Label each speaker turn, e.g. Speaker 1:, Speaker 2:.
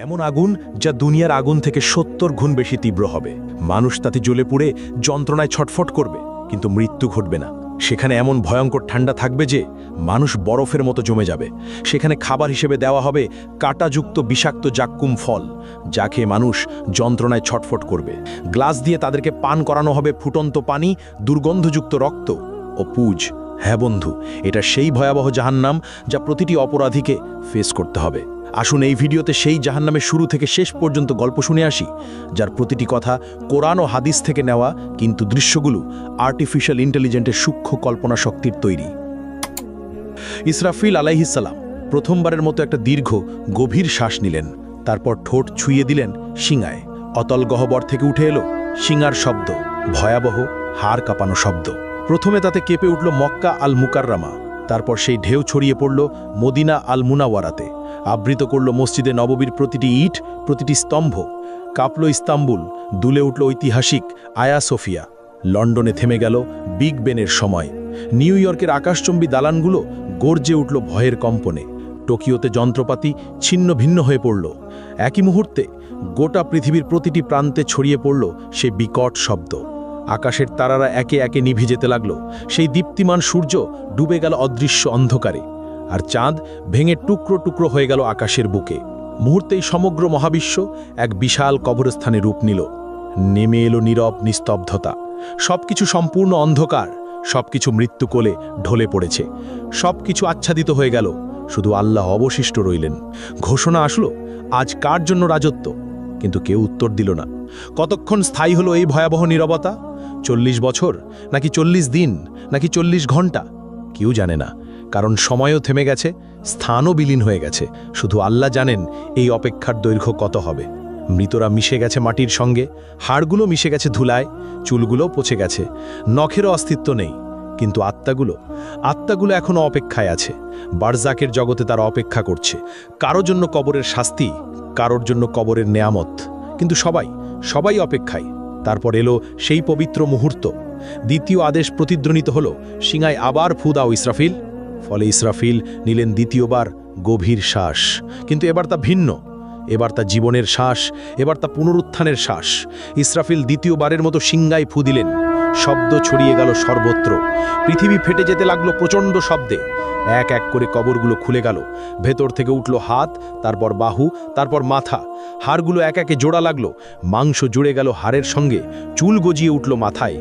Speaker 1: এমন আগুন যা দুনিয়ার আগুন থেকে ৭০ গুণ বেশি তীব্র হবে। মানুষ তাতে জ্বলে পুড়ে যন্ত্রণায় ছটফট করবে, কিন্তু মৃত্যু ঘটবে না। সেখানে এমন ভয়ঙ্কর ঠান্ডা থাকবে যে মানুষ বরফের মতো জমে যাবে। সেখানে খাবার হিসেবে দেওয়া হবে কাঁটাযুক্ত বিষাক্ত জাক্কুম ফল, যা খেয়ে মানুষ যন্ত্রণায় ছটফট করবে। গ্লাস দিয়ে তাদেরকে পান করানো হবে ফুটন্ত পানি, দুর্গন্ধযুক্ত রক্ত ও পুজ। হ্যাঁ বন্ধু, এটা সেই ভয়াবহ জাহান্নাম যা প্রতিটি অপরাধীকে ফেস করতে হবে। আসুন এই ভিডিওতে সেই জাহান্নামের শুরু থেকে শেষ পর্যন্ত গল্প শুনে আসি, যার প্রতিটি কথা কোরআন ও হাদিস থেকে নেওয়া, কিন্তু দৃশ্যগুলো আর্টিফিশিয়াল ইন্টেলিজেন্সের সূক্ষ্ম কল্পনা শক্তির তৈরি। ইসরাফিল আলাইহিসসালাম প্রথমবারের মতো একটা দীর্ঘ গভীর শ্বাস নিলেন। তারপর ঠোঁট ছুঁয়ে দিলেন শিঙায়। অতল গহ্বর থেকে উঠে এলো শিঙার শব্দ, ভয়াবহ হাড় কাঁপানো শব্দ। প্রথমে তাতে কেঁপে উঠল মক্কা আল মুকাররামা, তারপর সেই ঢেউ ছড়িয়ে পড়ল মদিনা আল মুনাওয়ারাতে, আবৃত করল মসজিদে নববীর প্রতিটি ইট, প্রতিটি স্তম্ভ। কাঁপল ইস্তাম্বুল, দুলে উঠল ঐতিহাসিক আয়া সোফিয়া। লন্ডনে থেমে গেল বিগ বেনের সময়। নিউ ইয়র্কের আকাশচম্বী দালানগুলো গর্জে উঠল ভয়ের কম্পনে। টোকিওতে যন্ত্রপাতি ছিন্ন ভিন্ন হয়ে পড়ল। একই মুহূর্তে গোটা পৃথিবীর প্রতিটি প্রান্তে ছড়িয়ে পড়ল সে বিকট শব্দ। আকাশের তারারা একে একে নিভে যেতে লাগল। সেই দীপ্তিমান সূর্য ডুবে গেল অদৃশ্য অন্ধকারে, আর চাঁদ ভেঙে টুকরো টুকরো হয়ে গেল আকাশের বুকে। মুহূর্তেই সমগ্র মহাবিশ্ব এক বিশাল কবরস্থানে রূপ নিল। নেমে এলো নীরব নিস্তব্ধতা। সবকিছু সম্পূর্ণ অন্ধকার, সবকিছু মৃত্যু কোলে ঢলে পড়েছে। সবকিছু আচ্ছাদিত হয়ে গেল, শুধু আল্লাহ অবশিষ্ট রইলেন। ঘোষণা আসলো, আজ কার জন্য রাজত্ব? কিন্তু কেউ উত্তর দিল না। কতক্ষণ স্থায়ী হলো এই ভয়াবহ নীরবতা? ৪০ বছর, নাকি ৪০ দিন, নাকি ৪০ ঘন্টা? কেউ জানে না, কারণ সময়ও থেমে গেছে, স্থানও বিলীন হয়ে গেছে। শুধু আল্লাহ জানেন এই অপেক্ষার দৈর্ঘ্য কত হবে। মৃতরা মিশে গেছে মাটির সঙ্গে, হাড়গুলো মিশে গেছে ধুলায়, চুলগুলো পচে গেছে, নখেরও অস্তিত্ব নেই। কিন্তু আত্মাগুলো এখনও অপেক্ষায় আছে। বারজাকের জগতে তারা অপেক্ষা করছে, কারোর জন্য কবরের শাস্তি, কারোর জন্য কবরের নেয়ামত। কিন্তু সবাই অপেক্ষায়। তারপর এলো সেই পবিত্র মুহূর্ত। দ্বিতীয় আদেশ প্রতিধ্বনিত হলো, শিঙায় আবার ফু দাও ইসরাফিল। ফলে ইসরাফিল নিলেন দ্বিতীয়বার গভীর শ্বাস। কিন্তু এবার তা ভিন্ন, এবার তা জীবনের শ্বাস, এবার তা পুনরুত্থানের শ্বাস। ইসরাফিল দ্বিতীয়বারের মতো শিঙায় ফু দিলেন। শব্দ ছড়িয়ে গেল সর্বত্র। পৃথিবী ফেটে যেতে লাগলো প্রচণ্ড শব্দে। এক এক করে কবরগুলো খুলে গেল। ভেতর থেকে উঠল হাত, তারপর বাহু, তারপর মাথা। হাড়গুলো এক একে জোড়া লাগলো। মাংস জুড়ে গেল হাড়ের সঙ্গে, চুল গজিয়ে উঠল মাথায়।